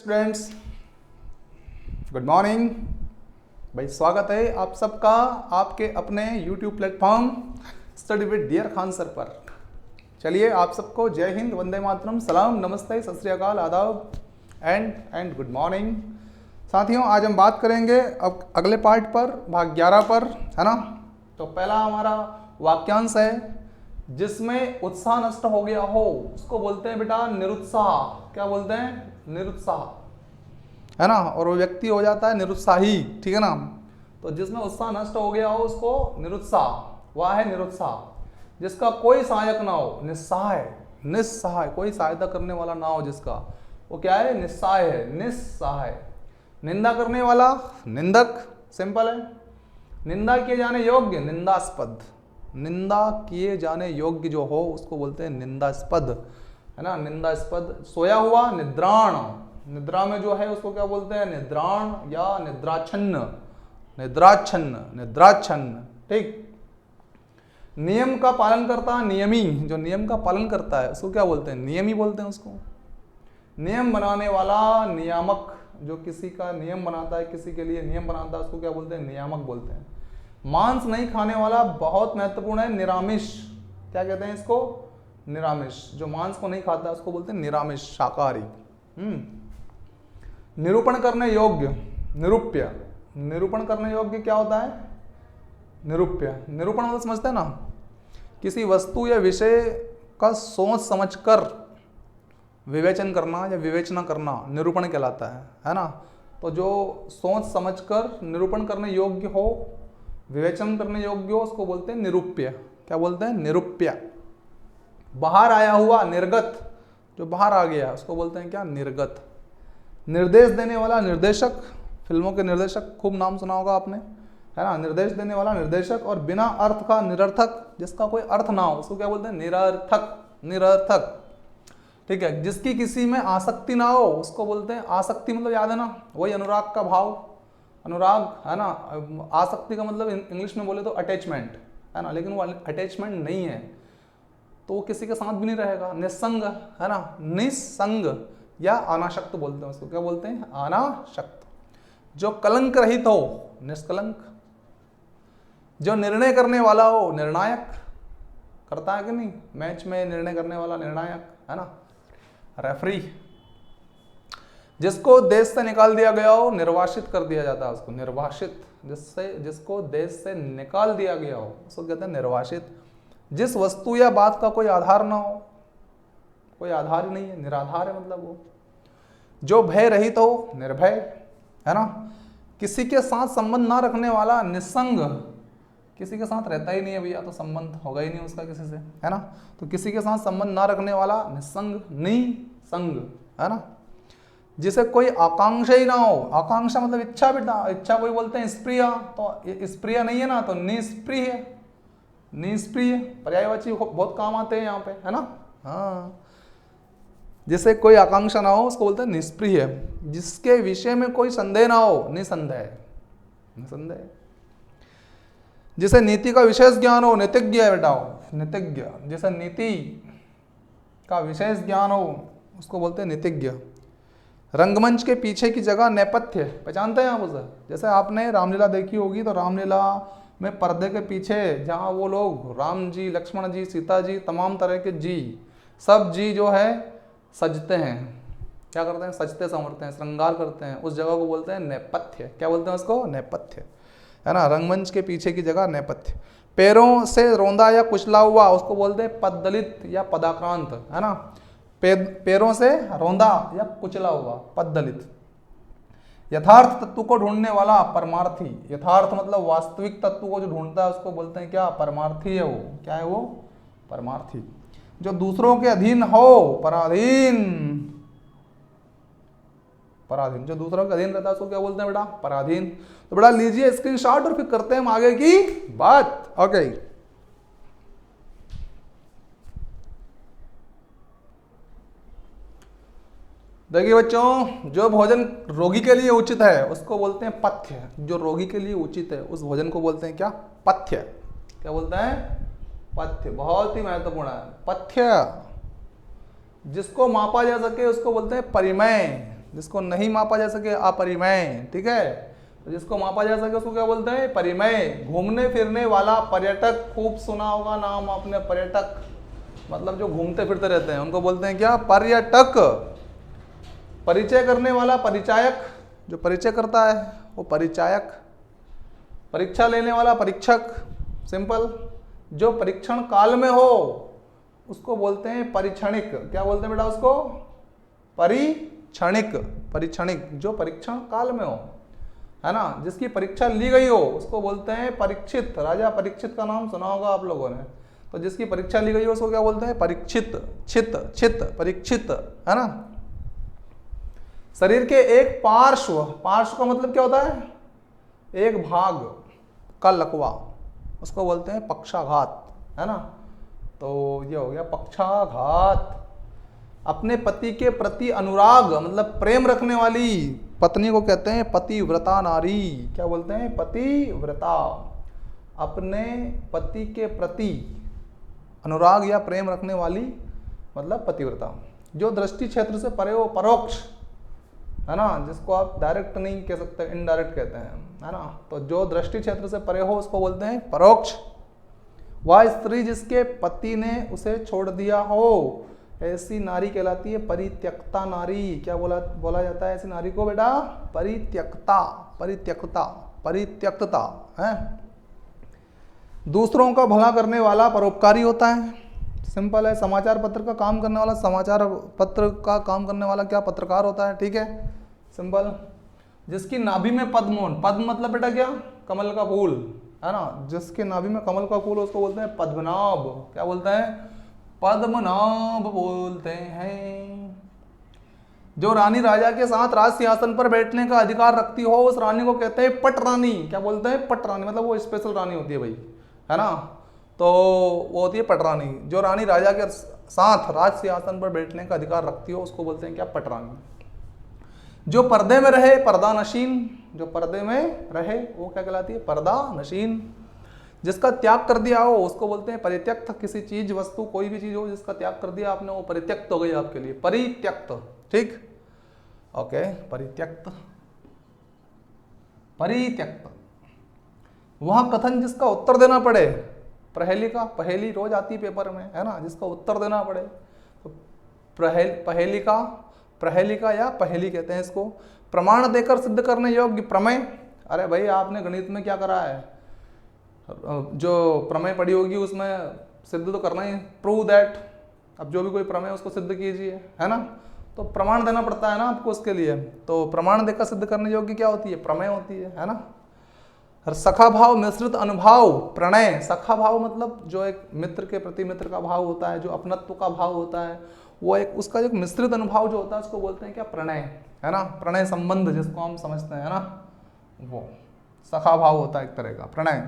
Students, good morning. भाई स्वागत है आप सबका आपके अपने YouTube platform study with dear Khan sir पर। चलिए आप सबको जय हिंद, वंदे मातरम, सलाम, नमस्ते, सत श्री अकाल, आदाब एंड गुड मॉर्निंग। साथियों, आज हम बात करेंगे अब अगले पार्ट पर, भाग 11 पर, है ना। तो पहला हमारा वाक्यांश है, जिसमें उत्साह नष्ट हो गया हो उसको बोलते हैं बेटा निरुत्साह। क्या बोलते हैं? निरुत्साह, है ना। और वो व्यक्ति हो जाता है निरुत्साही, ठीक है ना। तो जिसमें उत्साह नष्ट हो गया हो उसको निरुत्साह, वह है निरुत्साह। जिसका कोई सहायक ना हो, निस्सहाय, निस्सहाय, कोई सहायता करने वाला ना हो जिसका, वो क्या है? निस्सहाय है, निस्सहाय। निंदा करने वाला निंदक, सिंपल है। निंदा किए जाने योग्य निंदास्पद, निंदा किए जाने योग्य जो हो उसको बोलते हैं निंदास्पद, है ना। निंदास्पद। सोया हुआ निद्राण, निद्रा में जो है उसको क्या बोलते हैं? निद्राण या निद्राच्छन्न, निद्राच्छन्न, निद्राच्छन्न, ठीक। नियम का पालन करता है नियमी, जो नियम का पालन करता है उसको क्या बोलते हैं? नियमी बोलते हैं उसको। नियम बनाने वाला नियामक, जो किसी का नियम बनाता है, किसी के लिए नियम बनाता है, उसको क्या बोलते हैं? नियामक बोलते हैं। मांस नहीं खाने वाला बहुत महत्वपूर्ण है, निरामिष। क्या कहते हैं इसको? निरामिष। जो मांस को नहीं खाता उसको बोलते हैं निरामिष, शाकाहारी। निरूपण करने योग्य निरूप्य, निरूपण करने योग्य क्या होता है? निरूप्य। निरूपण मतलब समझते हैं ना, किसी वस्तु या विषय का सोच समझकर विवेचन करना या विवेचना करना निरूपण कहलाता है ना। तो जो सोच समझकर निरूपण करने योग्य हो, विवेचन करने योग्य हो, उसको बोलते हैं निरूप्य। क्या बोलते हैं? निरूप्य। बाहर आया हुआ निर्गत, जो बाहर आ गया उसको बोलते हैं क्या? निर्गत। निर्देश देने वाला निर्देशक, फिल्मों के निर्देशक, खूब नाम सुना होगा आपने, है ना। निर्देश देने वाला निर्देशक। और बिना अर्थ का निरर्थक, जिसका कोई अर्थ ना हो उसको क्या बोलते हैं? निरर्थक, निरर्थक, ठीक है। जिसकी किसी में आसक्ति ना हो उसको बोलते हैं आसक्ति, मतलब याद है ना, वही अनुराग का भाव, अनुराग, है ना। आसक्ति का मतलब इंग्लिश में बोले तो अटैचमेंट, है ना, लेकिन वो अटैचमेंट नहीं है तो वो किसी के साथ भी नहीं रहेगा। निस्संग, है ना, निस्संग या अनासक्त बोलते हैं उसको। क्या बोलते हैं? अनासक्त। जो कलंक रहित हो, निष्कलंक। जो निर्णय करने वाला हो, निर्णायक। करता है कि नहीं मैच में निर्णय करने वाला? निर्णायक, है ना, रेफरी। जिसको देश से निकाल दिया गया हो, निर्वासित कर दिया जाता है उसको, निर्वासित। जिसको देश से निकाल दिया गया हो उसको कहते हैं निर्वासित। जिस वस्तु या बात का कोई आधार ना हो, कोई आधार ही नहीं है, निराधार है मतलब वो। जो भय रहित हो, निर्भय, है ना। किसी के साथ संबंध ना रखने वाला, निस्संग। किसी के साथ रहता ही नहीं है भैया, तो संबंध होगा ही नहीं उसका किसी से, है ना। तो किसी के साथ संबंध ना रखने वाला निस्संग, निसंग, है ना। जिसे कोई आकांक्षा ही ना हो, आकांक्षा मतलब इच्छा बेटा, इच्छा कोई बोलते हैं स्प्रिय, तो स्प्रिय नहीं है ना, तो निष्प्रिय, निष्प्रिय। पर्यायवाची बहुत काम आते हैं यहाँ पे, है ना। हाँ, जिसे कोई आकांक्षा ना हो उसको बोलते हैं निष्प्रिय। जिसके विषय में कोई संदेह ना हो, निसंदेह, निसंदेह। जिसे नीति का विशेष ज्ञान हो, नीतिज्ञ है बेटा, नीतिज्ञ। जिसे नीति का विशेष ज्ञान हो उसको बोलते हैं नीतिज्ञ। रंगमंच के पीछे की जगह नेपथ्य, पहचानते हैं आप उसे? जैसे आपने रामलीला देखी होगी, तो रामलीला में पर्दे के पीछे जहाँ वो लोग, राम जी, लक्ष्मण जी, सीता जी, तमाम तरह के जी, सब जी जो है सजते हैं। क्या करते हैं? सजते संवरते हैं, श्रृंगार करते हैं। उस जगह को बोलते हैं नेपथ्य। क्या बोलते हैं उसको? नेपथ्य, है ना। रंगमंच के पीछे की जगह नेपथ्य। पैरों से रौंदा या कुचला हुआ उसको बोलते हैं पददलित या पदाक्रांत, है ना। पैरों से रौंदा या कुचला हुआ, पददलित। यथार्थ तत्व को ढूंढने वाला, परमार्थी। यथार्थ मतलब वास्तविक तत्व को जो ढूंढता है उसको बोलते हैं क्या? परमार्थी है वो। क्या है वो? परमार्थी। जो दूसरों के अधीन हो, पराधीन, पराधीन। जो दूसरों के अधीन रहता है उसको क्या बोलते हैं बेटा? पराधीन। तो बेटा लीजिए स्क्रीनशॉट और फिर करते हैं हम आगे की बात। ओके, देखिए बच्चों, जो भोजन रोगी के लिए उचित है उसको बोलते हैं पथ्य। जो रोगी के लिए उचित है उस भोजन को बोलते हैं क्या? पथ्य। क्या बोलते हैं? पथ्य। बहुत ही महत्वपूर्ण है पथ्य। जिसको मापा जा सके उसको बोलते हैं परिमेय। जिसको नहीं मापा जा सके अपरिमेय, ठीक है। तो जिसको मापा जा सके उसको क्या बोलते हैं, परिमेय। घूमने फिरने वाला पर्यटक, खूब सुना होगा नाम आपने पर्यटक, मतलब जो घूमते फिरते रहते हैं उनको बोलते हैं क्या, पर्यटक। परिचय करने वाला परिचायक, जो परिचय करता है वो परिचायक। परीक्षा लेने वाला परीक्षक, सिंपल। जो परीक्षण काल में हो उसको बोलते हैं परीक्षणिक। क्या बोलते हैं बेटा उसको, परीक्षणिक। परीक्षणिक जो परीक्षण काल में हो, है ना, जिसकी परीक्षा ली गई हो उसको बोलते हैं परीक्षित। राजा परीक्षित का नाम सुना होगा आप लोगों ने। तो जिसकी परीक्षा ली गई हो उसको क्या बोलते हैं, परीक्षित। छित छित परीक्षित, है ना। शरीर के एक पार्श्व, पार्श्व का मतलब क्या होता है, एक भाग का लकवा, उसको बोलते हैं पक्षाघात, है ना। तो ये हो गया पक्षाघात। अपने पति के प्रति अनुराग मतलब प्रेम रखने वाली पत्नी को कहते हैं पतिव्रता नारी। क्या बोलते हैं, पतिव्रता। अपने पति के प्रति अनुराग या प्रेम रखने वाली मतलब पतिव्रता। जो दृष्टि क्षेत्र से परे हो, परोक्ष, है ना, जिसको आप डायरेक्ट नहीं कह सकते, इनडायरेक्ट कहते हैं, है ना। तो जो दृष्टि क्षेत्र से परे हो उसको बोलते हैं परोक्ष। वह स्त्री जिसके पति ने उसे छोड़ दिया हो, ऐसी नारी कहलाती है परित्यक्ता नारी। क्या बोला जाता है ऐसी नारी को बेटा, परित्यक्ता। परित्यक्ता, परित्यक्तता है। दूसरों का भला करने वाला परोपकारी होता है, सिंपल है। समाचार पत्र का काम करने वाला, समाचार पत्र का काम करने वाला क्या, पत्रकार होता है, ठीक है, सिंपल। जिसकी नाभि में पद्म हो, पद्म मतलब बेटा क्या, कमल का फूल, है ना। जिसके नाभि में कमल का फूल उसको बोलते हैं पद्मनाभ। क्या बोलते हैं, पद्मनाभ बोलते हैं। जो रानी राजा के साथ राज सिंहासन पर बैठने का अधिकार रखती हो उस रानी को कहते हैं पटरानी। क्या बोलते हैं, पटरानी, मतलब वो स्पेशल रानी होती है भाई, है ना। तो वो होती है पटरानी। जो रानी राजा के साथ राज सिंहासन पर बैठने का अधिकार रखती हो उसको बोलते हैं क्या, पटरानी। जो पर्दे में रहे पर्दा नशीन, जो पर्दे में रहे वो क्या कहलाती है, पर्दा नशीन। जिसका त्याग कर दिया हो उसको बोलते हैं परित्यक्त। किसी चीज, वस्तु, कोई भी चीज हो जिसका त्याग कर दिया आपने, वो परित्यक्त हो गई आपके लिए, परित्यक्त, ठीक, ओके, परित्यक्त, परित्यक्त। वह कथन जिसका उत्तर देना पड़े, पहेली का, पहेली रोज आती है पेपर में, है ना, जिसका उत्तर देना पड़े तो पहेली का या पहेली कहते हैं इसको। प्रमाण देकर सिद्ध करने योग्य प्रमेय। अरे भाई आपने गणित में क्या करा है, जो प्रमेय पढ़ी होगी उसमें सिद्ध तो करना ही, प्रूव दैट। अब जो भी कोई प्रमेय उसको सिद्ध कीजिए, है ना। तो प्रमाण देना पड़ता है ना आपको उसके लिए। तो प्रमाण देकर सिद्ध करने योग्य क्या होती है, प्रमेय होती है ना। सखा भाव मिश्रित अनुभाव प्रणय। सखा भाव मतलब जो एक मित्र के प्रति मित्र का भाव होता है, जो अपनत्व का भाव होता है, वो एक उसका एक मिश्रित अनुभव जो होता है उसको बोलते हैं क्या, प्रणय, है ना। प्रणय संबंध जिसको हम समझते हैं ना, वो सखा भाव होता है एक तरह का प्रणय।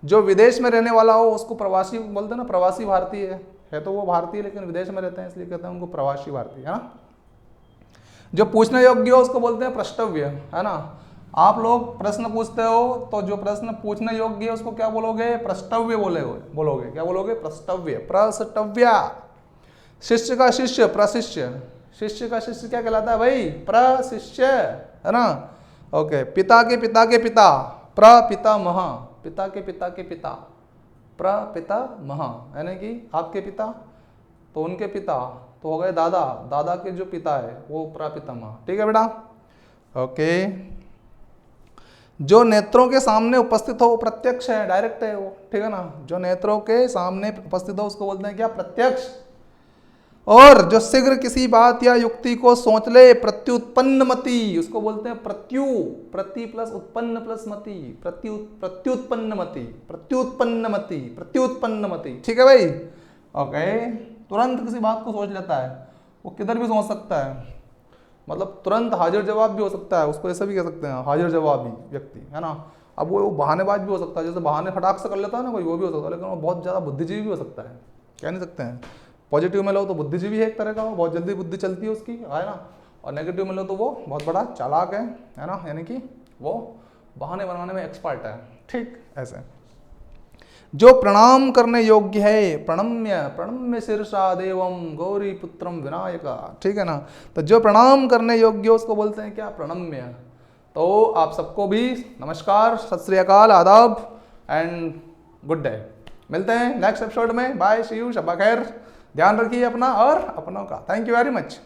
जो विदेश में रहने वाला हो उसको प्रवासी बोलते हैं ना, प्रवासी भारतीय है तो वो भारतीय लेकिन विदेश में रहते हैं इसलिए कहते हैं उनको प्रवासी भारतीय, है ना। जो पूछने योग्य हो उसको बोलते हैं प्रष्टव्य, है ना। आप लोग प्रश्न पूछते हो तो जो प्रश्न पूछने योग्य है उसको क्या बोलोगे, प्रष्टव्य बोलोगे। क्या बोलोगे, प्रष्टव्य, प्रष्टव्य। शिष्य का शिष्य प्रशिष्य। शिष्य का शिष्य क्या कहलाता है भाई, प्रशिष्य, है ना। ओके। पिता के पिता के पिता, प्रपितामह। पिता के पिता के पिता, प्रपितामह, यानी कि आपके पिता तो उनके पिता तो हो गए दादा, दादा के जो पिता है वो प्रपितामह, ठीक है बेटा, ओके। जो नेत्रों के सामने उपस्थित हो वो प्रत्यक्ष है, डायरेक्ट है वो, ठीक है ना। जो नेत्रों के सामने उपस्थित हो उसको बोलते हैं क्या, प्रत्यक्ष। और जो शीघ्र किसी बात या युक्ति को सोच ले, प्रत्युत्पन्नमति, उसको बोलते हैं प्रति प्लस उत्पन्न प्लस मति, प्रत्युत्पन्नमति, प्रत्युत्पन्नमति, प्रत्युत्पन्नमति, ठीक है भाई, ओके। तुरंत किसी बात को सोच लेता है, वो किधर भी सोच सकता है, मतलब तुरंत हाजिर जवाब भी हो सकता है, उसको ऐसा भी कह सकते हैं हाजिर जवाबी व्यक्ति, है ना। अब वो बहानेबाज भी हो सकता है, जैसे बहाने फटाक से कर लेता है ना कोई, वो भी हो सकता है, लेकिन वो बहुत ज़्यादा बुद्धिजीवी भी हो सकता है, कह नहीं सकते हैं। पॉजिटिव में लो तो बुद्धिजीवी है एक तरह का, वो बहुत जल्दी बुद्धि चलती है उसकी, है ना। और नेगेटिव में लो तो वो बहुत बड़ा चालाक है ना, यानी कि वो बहाने बनाने में एक्सपर्ट है, ठीक, ऐसे। जो प्रणाम करने योग्य है, प्रणम्य प्रणम्य शीर्षा देवम गौरी पुत्रम विनायका, ठीक है ना। तो जो प्रणाम करने योग्य उसको बोलते हैं क्या, प्रणम्य। तो आप सबको भी नमस्कार, सत श्री अकाल, आदाब एंड गुड डे। मिलते हैं नेक्स्ट एपिसोड में। बाय, सी यू, शब्बा खैर, ध्यान रखिए अपना और अपनों का। Thank you very much.